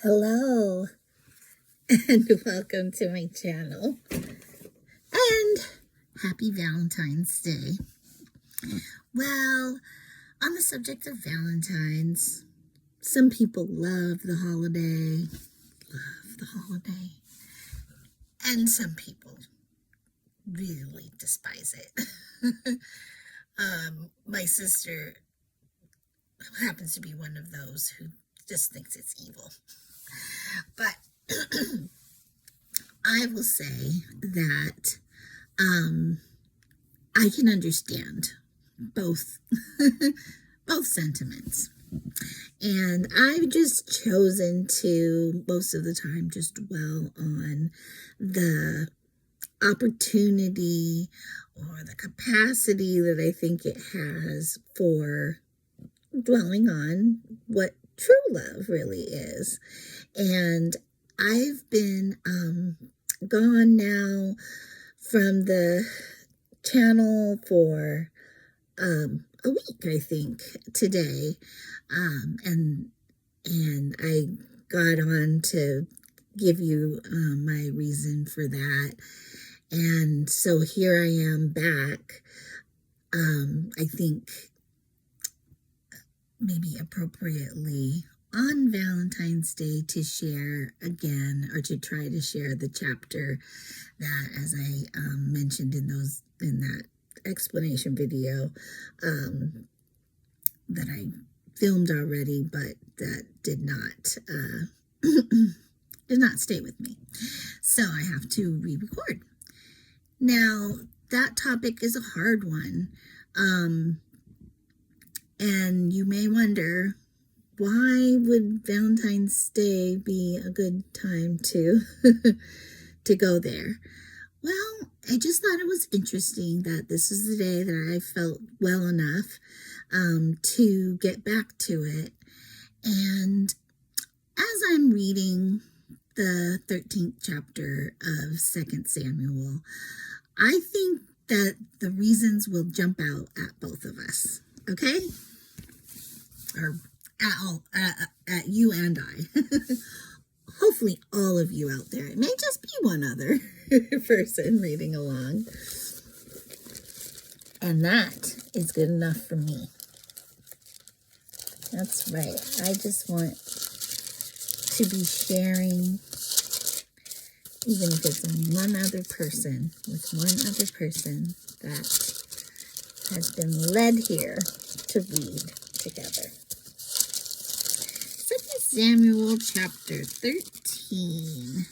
Hello, and welcome to my channel, and happy Valentine's Day. Well, on the subject of Valentine's, some people love the holiday, and some people really despise it. My sister happens to be one of those who just thinks it's evil. But I will say that I can understand both both sentiments. And I've just chosen to, most of the time, just dwell on the opportunity or the capacity that I think it has for dwelling on what true love really is. And I've been gone now from the channel for a week, I think, today, and I got on to give you my reason for that, and so here I am back. I think maybe appropriately on Valentine's Day to share again, or to try to share the chapter that, as I mentioned in that explanation video that I filmed already, but that did not stay with me, so I have to re-record. Now, that topic is a hard one, and you may wonder, why would Valentine's Day be a good time to to go there? Well, I just thought it was interesting that this is the day that I felt well enough to get back to it. And as I'm reading the 13th chapter of 2 Samuel, I think that the reasons will jump out at both of us, okay? Or at you and I. Hopefully all of you out there. It may just be one other person reading along. And that is good enough for me. That's right. I just want to be sharing, even if it's with one other person that has been led here to read together. 2 Samuel chapter 13.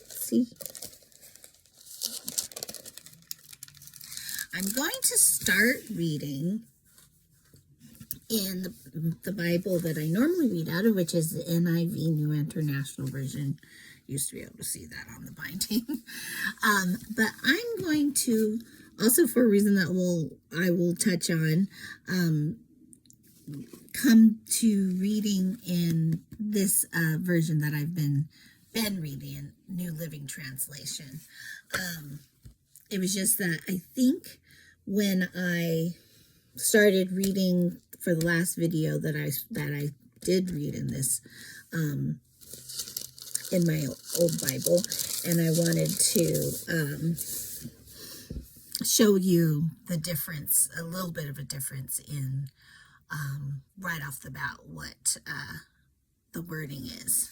See? I'm going to start reading in the Bible that I normally read out of, which is the NIV, New International Version. Used to be able to see that on the binding. But I'm going to, also for a reason that I will touch on, come to reading in this version that I've been reading, New Living Translation. It was just that I think when I started reading for the last video that I did read in this in my old Bible, and I wanted to show you the difference, a little bit of a difference in right off the bat what the wording is.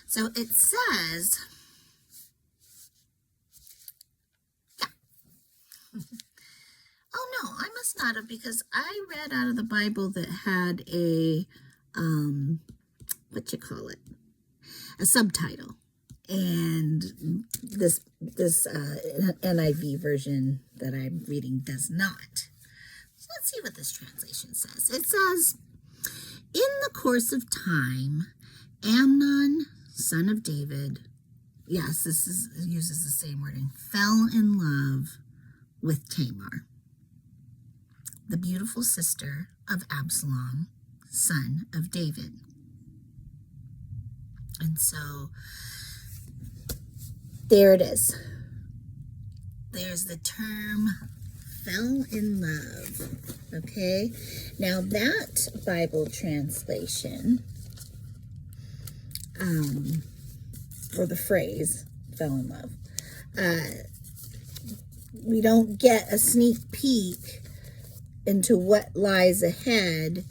So it says, oh no, I must not have, because I read out of the Bible that had a a subtitle, and this NIV version that I'm reading does not. So let's see what this translation says. It says, in the course of time, Amnon, son of David, yes, it uses the same wording, fell in love with Tamar, the beautiful sister of Absalom, son of David. And so there it is. There's the term fell in love. Okay, now that Bible translation, or the phrase fell in love, we don't get a sneak peek into what lies ahead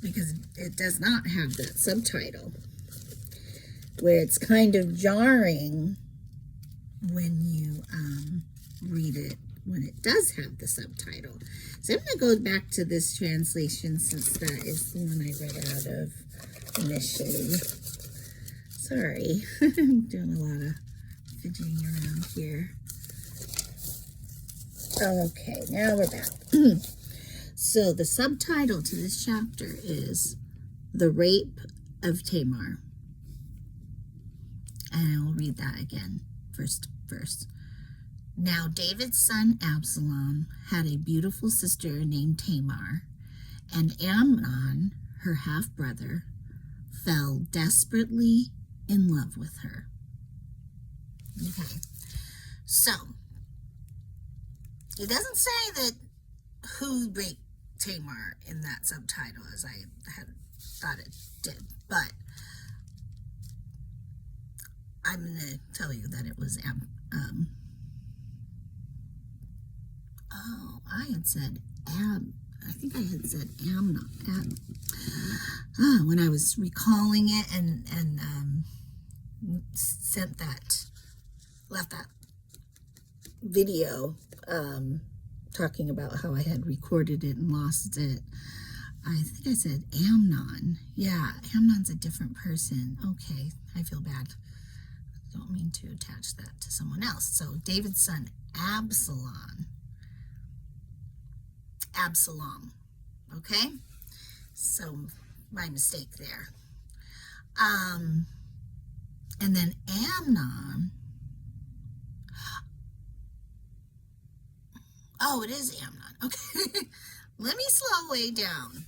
because it does not have that subtitle, where it's kind of jarring when you read it when it does have the subtitle. So I'm going to go back to this translation since that is the one I read out of initially. Sorry, I'm doing a lot of fidgeting around here. Okay, now we're back. So the subtitle to this chapter is The Rape of Tamar. And I'll read that again, first verse. Now David's son Absalom had a beautiful sister named Tamar, and Amnon, her half-brother, fell desperately in love with her. Okay, so it doesn't say that who raped Tamar in that subtitle as I had thought it did, but I'm going to tell you that it was I had said I think I had said Amnon when I was recalling it and left that video talking about how I had recorded it and lost it. I think I said Amnon. Yeah, Amnon's a different person. Okay, I feel bad. Don't mean to attach that to someone else. So David's son Absalom. Okay, so my mistake there. And then Amnon. Oh, it is Amnon. Okay, let me slow way down.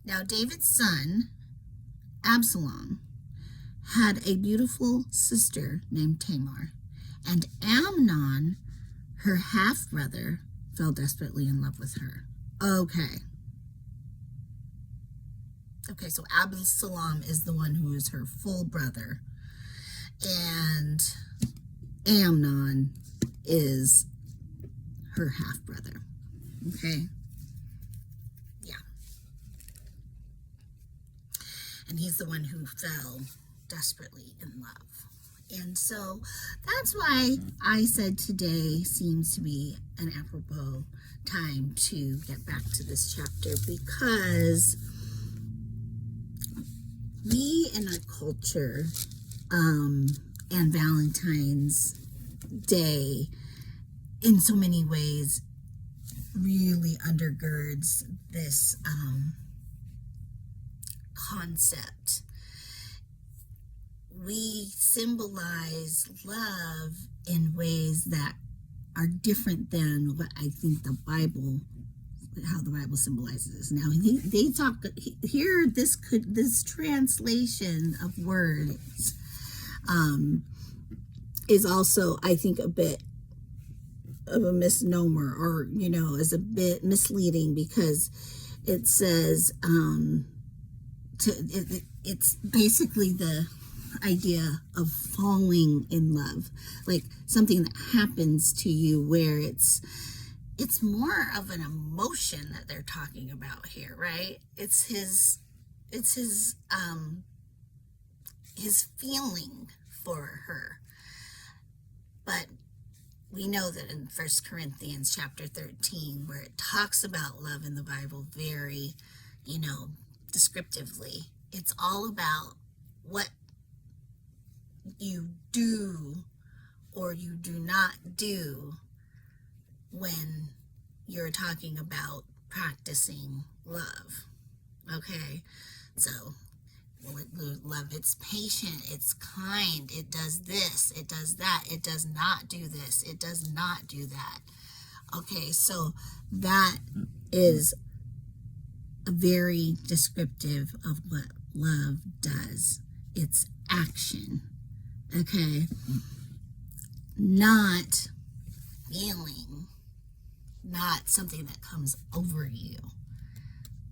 Now David's son Absalom had a beautiful sister named Tamar, and Amnon, her half-brother, fell desperately in love with her. Okay, so Absalom is the one who is her full brother, and Amnon is her half-brother. Okay, yeah, and he's the one who fell desperately in love. And so that's why I said today seems to be an apropos time to get back to this chapter, because we in our culture and Valentine's Day in so many ways really undergirds this concept. We symbolize love in ways that are different than what I think how the Bible symbolizes. Now they talk here. This translation of words is also, I think, a bit of a misnomer, or is a bit misleading, because it says it's basically the idea of falling in love, like something that happens to you where it's more of an emotion that they're talking about here, right? It's his feeling for her. But we know that in 1 Corinthians chapter 13, where it talks about love in the Bible very, descriptively, it's all about what you do or you do not do when you're talking about practicing love. Okay, so love, it's patient, it's kind, it does this, it does that, it does not do this, it does not do that. Okay, so that is very descriptive of what love does. It's action. Okay, not feeling. not something that comes over you,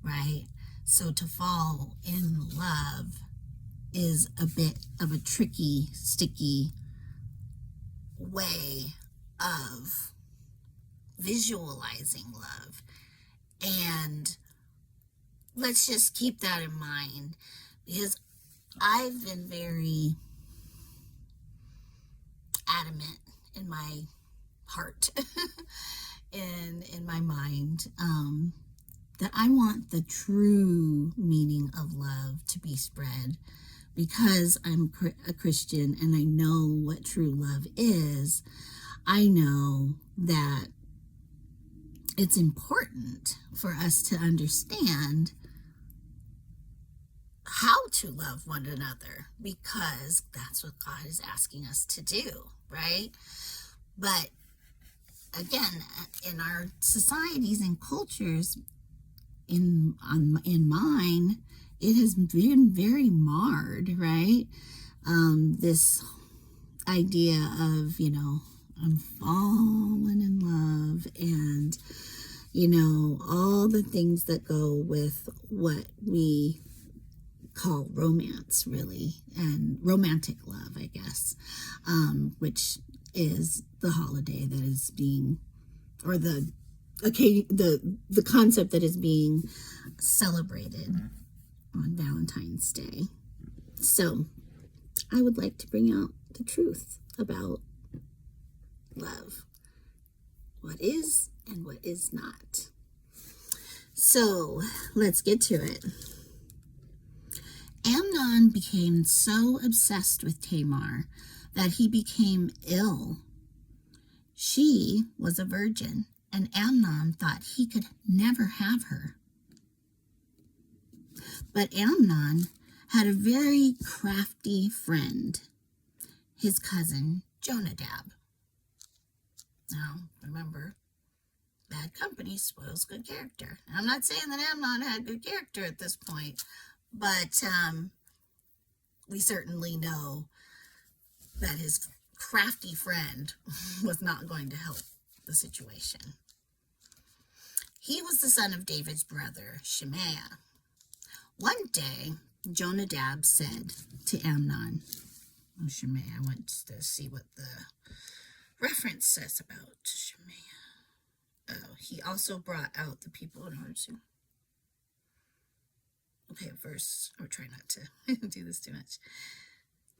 right? So to fall in love is a bit of a tricky, sticky way of visualizing love. And let's just keep that in mind, because I've been very adamant in my heart and in my mind, that I want the true meaning of love to be spread, because I'm a Christian and I know what true love is. I know that it's important for us to understand how to love one another, because that's what God is asking us to do, right? But again, in our societies and cultures, in mine, it has been very marred, right? This idea of, I'm falling in love, and all the things that go with what we call romance, really, and romantic love, I guess, which is the holiday that is being, or the concept that is being celebrated on Valentine's Day. So I would like to bring out the truth about love, what is and what is not. So let's get to it. Amnon became so obsessed with Tamar that he became ill. She was a virgin, and Amnon thought he could never have her. But Amnon had a very crafty friend, his cousin Jonadab. Now, remember, bad company spoils good character. I'm not saying that Amnon had good character at this point, but we certainly know that his crafty friend was not going to help the situation. He was the son of David's brother, Shemaiah. One day, Jonadab said to Amnon, Shemaiah, I want to see what the reference says about Shemaiah. Oh, he also brought out the people in order to... Okay, verse, I'll try not to do this too much.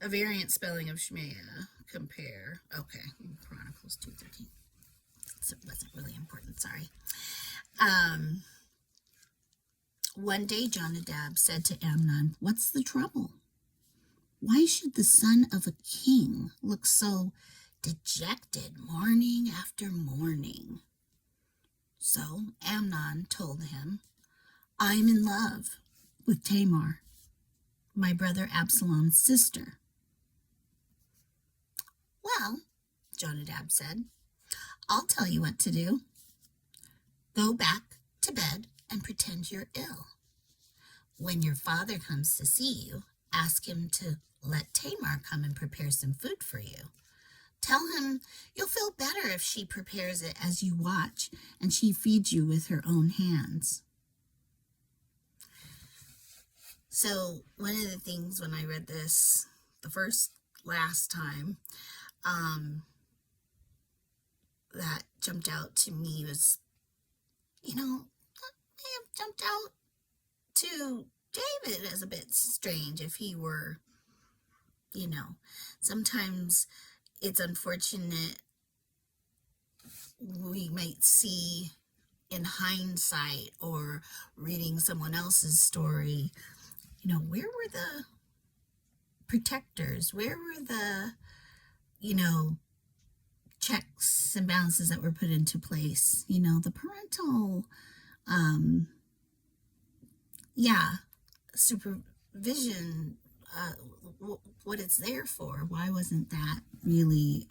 A variant spelling of Shemaiah, compare, okay, Chronicles 2:13. So it wasn't really important, sorry. One day Jonadab said to Amnon, what's the trouble? Why should the son of a king look so dejected morning after morning? So Amnon told him, I'm in love with Tamar, my brother Absalom's sister. Well, Jonadab said, I'll tell you what to do. Go back to bed and pretend you're ill. When your father comes to see you, ask him to let Tamar come and prepare some food for you. Tell him you'll feel better if she prepares it as you watch and she feeds you with her own hands. So one of the things when I read this the last time, that jumped out to me was, may have jumped out to David as a bit strange if he were, sometimes it's unfortunate we might see in hindsight or reading someone else's story, where were the protectors? Where were the, checks and balances that were put into place? The parental, supervision, what it's there for. Why wasn't that really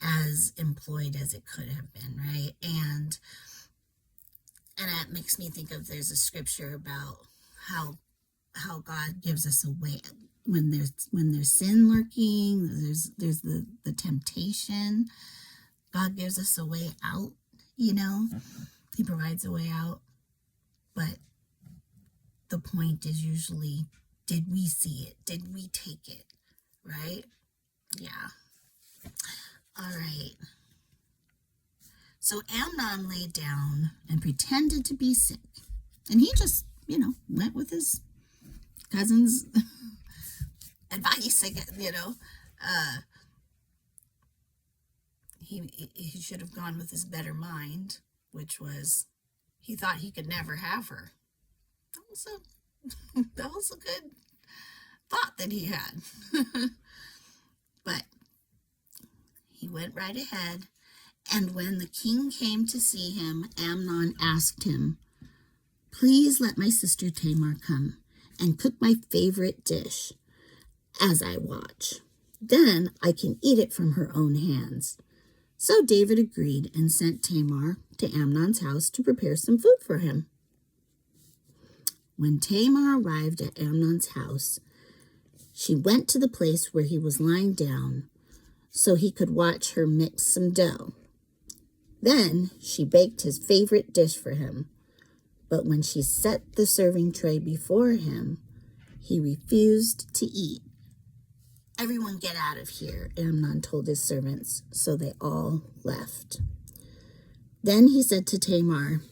as employed as it could have been, right? And that makes me think of, there's a scripture about how God gives us a way when there's sin lurking, there's the temptation. God gives us a way out, He provides a way out. But the point is usually, did we see it? Did we take it? Right? Yeah. All right. So Amnon lay down and pretended to be sick. And he just, went with his cousin's advice, he should have gone with his better mind, which was he thought he could never have her. That was a good thought that he had. But he went right ahead, and when the king came to see him, Amnon asked him, "Please let my sister Tamar come and cook my favorite dish as I watch. Then I can eat it from her own hands." So David agreed and sent Tamar to Amnon's house to prepare some food for him. When Tamar arrived at Amnon's house, she went to the place where he was lying down so he could watch her mix some dough. Then she baked his favorite dish for him, but when she set the serving tray before him, he refused to eat. "Everyone get out of here," Amnon told his servants, so they all left. Then he said to Tamar,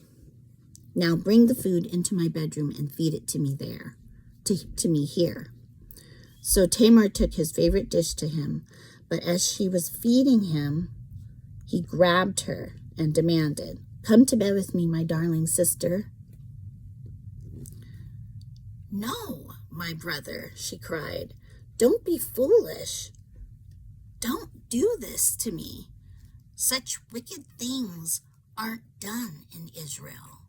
"Now bring the food into my bedroom and feed it to me there, to me here." So Tamar took his favorite dish to him, but as she was feeding him, he grabbed her and demanded, "Come to bed with me, my darling sister." "No, my brother," she cried. "Don't be foolish. Don't do this to me. Such wicked things aren't done in Israel."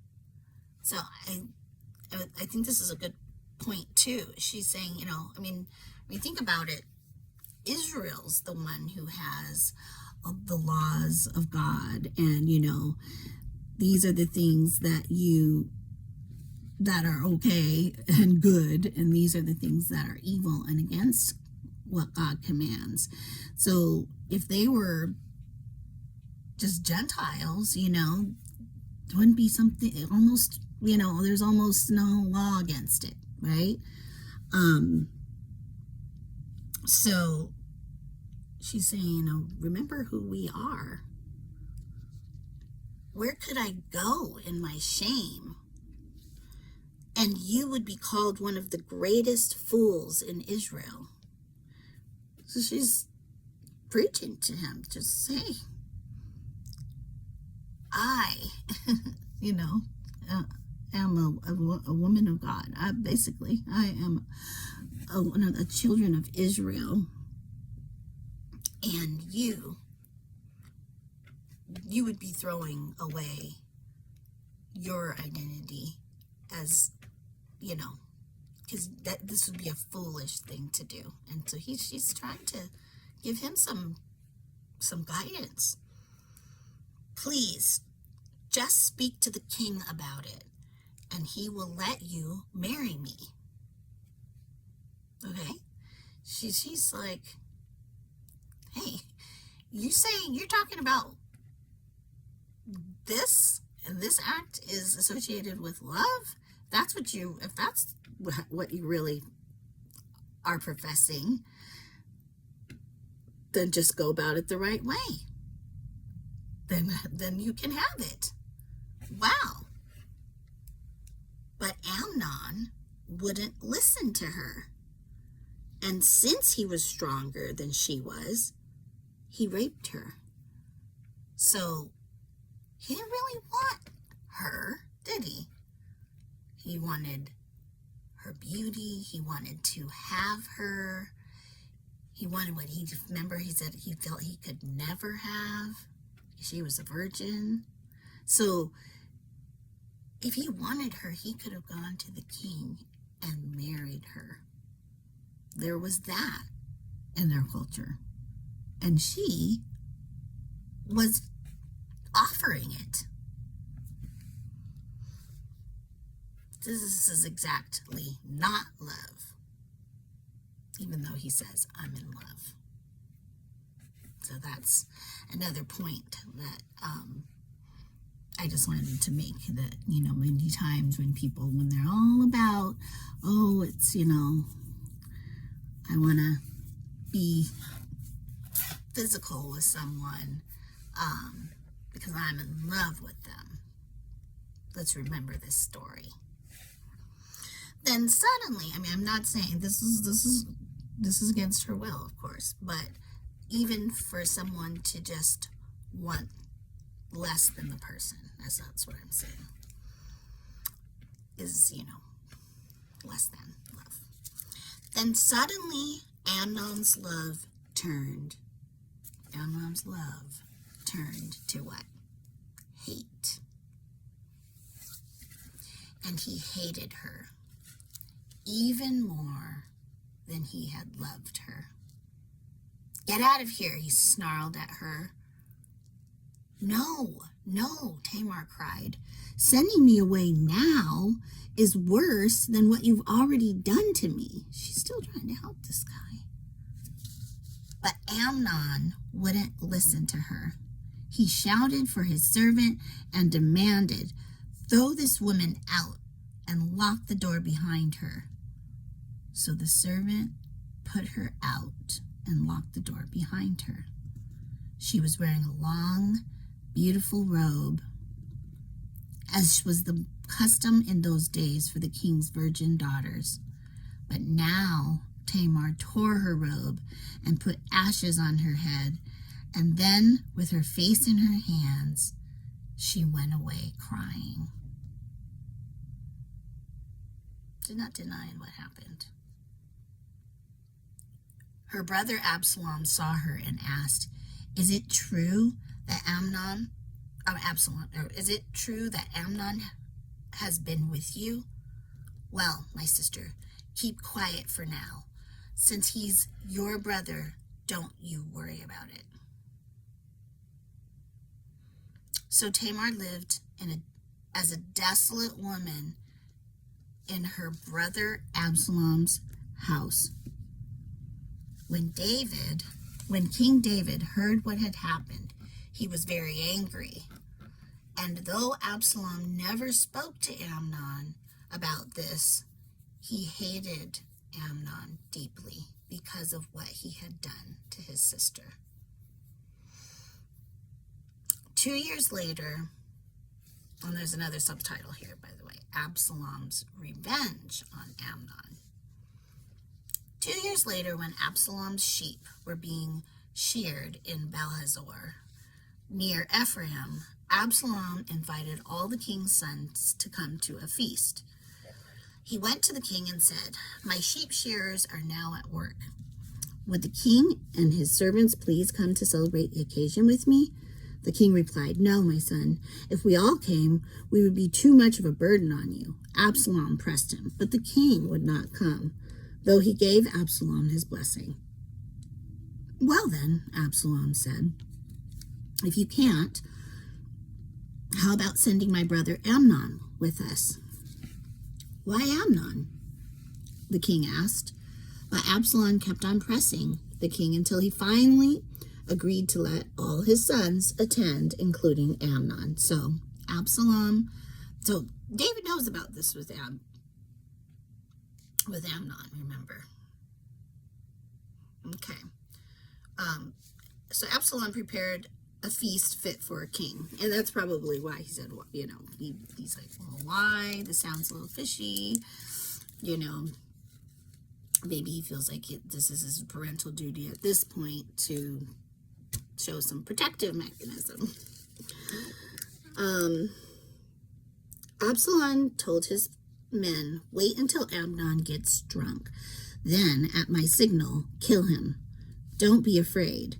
So I think this is a good point too. She's saying, when you think about it, Israel's the one who has the laws of God, and these are the things that are okay and good, and these are the things that are evil and against what God commands. So if they were just Gentiles, it wouldn't be something almost, there's almost no law against it, right? So she's saying, remember who we are. Where could I go in my shame? And you would be called one of the greatest fools in Israel. So she's preaching to him, just say, I, am a woman of God. I am one of the children of Israel. And you would be throwing away your identity as, because this would be a foolish thing to do. And so she's trying to give him some guidance. "Please, just speak to the king about it, and he will let you marry me." Okay? She's like, hey, you're talking about this, and this act is associated with love? If that's what you really are professing, then just go about it the right way. Then you can have it. Wow. But Amnon wouldn't listen to her. And since he was stronger than she was, he raped her. So he didn't really want her, did he? He wanted her beauty. He wanted to have her. He wanted what he said he felt he could never have. She was a virgin. So if he wanted her, he could have gone to the king and married her. There was that in their culture. And she was offering it. This is exactly not love, even though he says, "I'm in love." So that's another point that I just wanted to make that, many times when they're all about, oh, it's, I want to be physical with someone because I'm in love with them. Let's remember this story. Then suddenly, I'm not saying this is against her will, of course, but even for someone to just want less than the person, as that's what I'm saying, is, less than love. Then suddenly Amnon's love turned to what? Hate. And he hated her even more than he had loved her. Get out of here, he snarled at her. No, Tamar cried. Sending me away now is worse than what you've already done to me. She's still trying to help this guy. But Amnon wouldn't listen to her. He shouted for his servant and demanded, throw this woman out and lock the door behind her. So the servant put her out and locked the door behind her. She was wearing a long, beautiful robe, as was the custom in those days for the king's virgin daughters. But now Tamar tore her robe and put ashes on her head, and then, with her face in her hands, she went away crying. Did not deny what happened. Her brother Absalom saw her and asked, is it true that Amnon has been with you? Well, my sister, keep quiet for now. Since he's your brother, don't you worry about it. So Tamar lived as a desolate woman in her brother Absalom's house. When King David heard what had happened, he was very angry. And though Absalom never spoke to Amnon about this, he hated Amnon deeply because of what he had done to his sister. 2 years later, and there's another subtitle here, by the way, Absalom's revenge on Amnon. 2 years later, when Absalom's sheep were being sheared in Baal-hazor, near Ephraim, Absalom invited all the king's sons to come to a feast. He went to the king and said, my sheep shearers are now at work. Would the king and his servants please come to celebrate the occasion with me? The king replied, no, my son. If we all came, we would be too much of a burden on you. Absalom pressed him, but the king would not come, though he gave Absalom his blessing. Well then, Absalom said, if you can't, how about sending my brother Amnon with us? Why Amnon? The king asked. But Absalom kept on pressing the king until he finally agreed to let all his sons attend, including Amnon. So David knows about this with Amnon, remember. Okay. So Absalom prepared a feast fit for a king. And that's probably why he said, he's like, well, why? This sounds a little fishy. Maybe he feels like this is his parental duty at this point to show some protective mechanism. Absalom told his men, wait until Amnon gets drunk. Then, at my signal, kill him. Don't be afraid.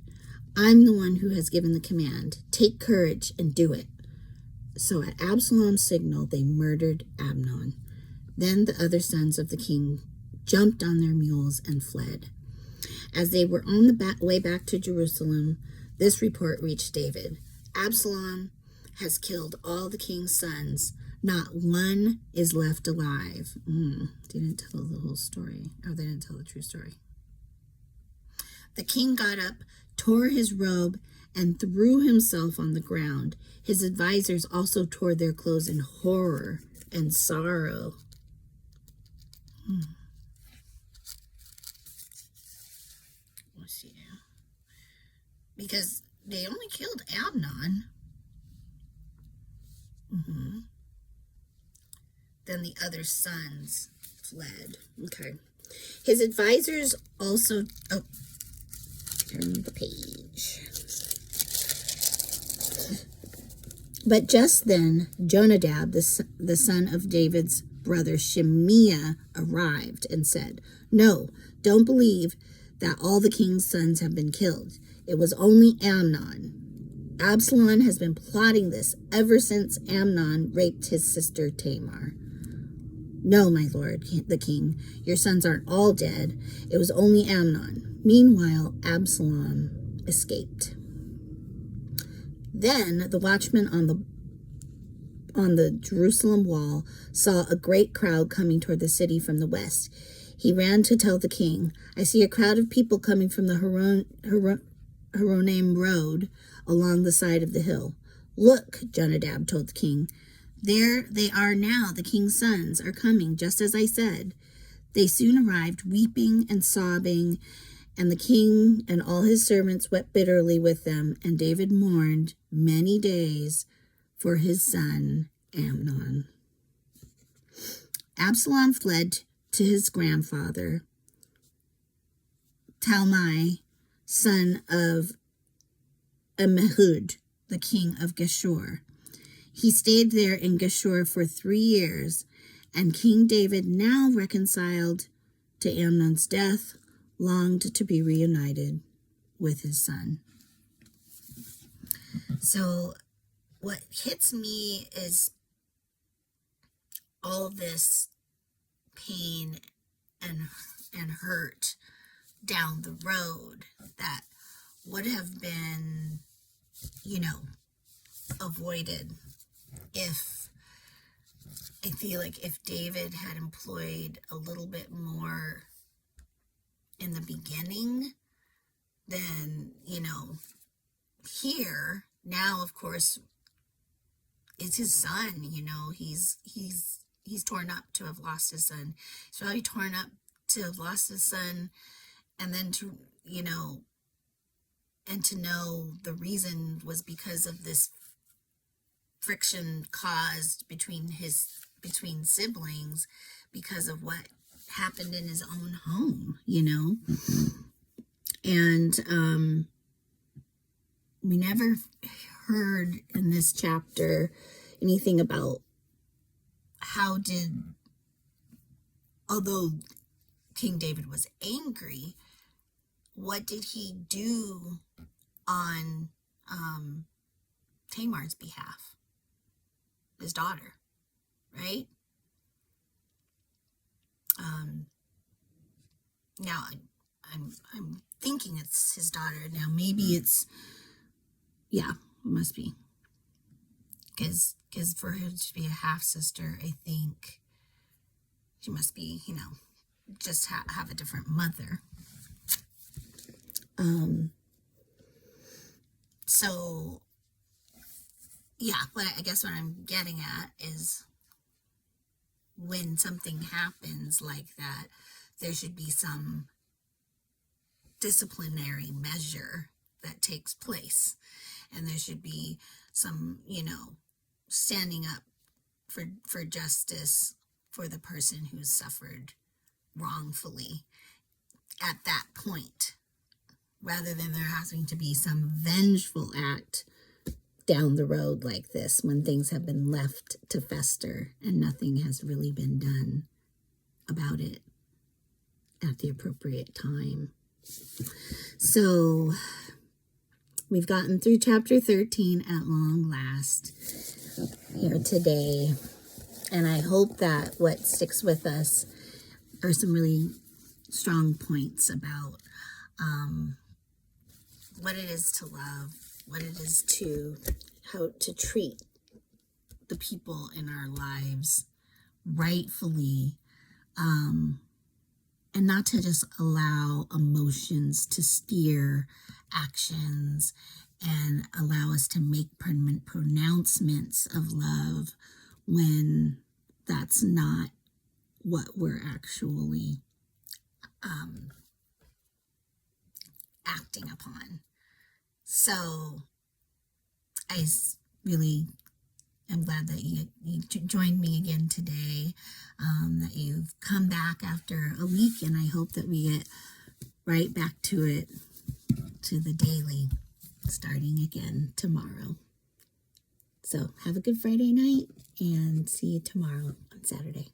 I'm the one who has given the command. Take courage and do it. So at Absalom's signal, they murdered Amnon. Then the other sons of the king jumped on their mules and fled. As they were on the way back to Jerusalem, this report reached David. Absalom has killed all the king's sons. Not one is left alive. They didn't tell the whole story. Or they didn't tell the true story. The king got up, tore his robe, and threw himself on the ground. His advisors also tore their clothes in horror and sorrow. Let's see. Because they only killed Amnon. Then the other sons fled. Okay. His advisors also... Oh, turn the page. But just then, Jonadab, the son of David's brother Shimea, arrived and said, "No, don't believe that all the king's sons have been killed. It was only Amnon. Absalom has been plotting this ever since Amnon raped his sister Tamar." "No, my lord, the king, your sons aren't all dead. It was only Amnon." Meanwhile, Absalom escaped. Then the watchman on the Jerusalem wall saw a great crowd coming toward the city from the west. He ran to tell the king, "I see a crowd of people coming from the Horonaim road along the side of the hill." "Look," Jonadab told the king, "there they are now. The king's sons are coming, just as I said." They soon arrived, weeping and sobbing, and the king and all his servants wept bitterly with them, and David mourned many days for his son Amnon. Absalom fled to his grandfather, Talmai, son of Ammihud, the king of Geshur. He stayed there in Geshur for 3 years, and King David, now reconciled to Amnon's death, longed to be reunited with his son. So what hits me is all this pain and hurt down the road that would have been, avoided if I feel like if David had employed a little bit more in the beginning, then, here now, of course, it's his son. He's torn up to have lost his son. He's probably torn up to have lost his son, and then to and to know the reason was because of this friction caused between siblings because of what happened in his own home, and we never heard in this chapter anything about although King David was angry, what did he do on Tamar's behalf, his daughter, right? Now I'm thinking it's his daughter. Now maybe it's, yeah, it must be, because for her to be a half sister, I think she must be, just have a different mother. So yeah, but I guess what I'm getting at is when something happens like that, there should be some disciplinary measure that takes place, and there should be some, standing up for justice for the person who's suffered wrongfully at that point, rather than there having to be some vengeful act down the road like this when things have been left to fester and nothing has really been done about it at the appropriate time. So we've gotten through chapter 13 at long last here today, and I hope that what sticks with us are some really strong points about what it is to love, what it is how to treat the people in our lives rightfully, and not to just allow emotions to steer actions and allow us to make pronouncements of love when that's not what we're actually acting upon. So I really am glad that you joined me again today, that you've come back after a week, and I hope that we get right back to it, to the daily, starting again tomorrow. So have a good Friday night, and see you tomorrow on Saturday.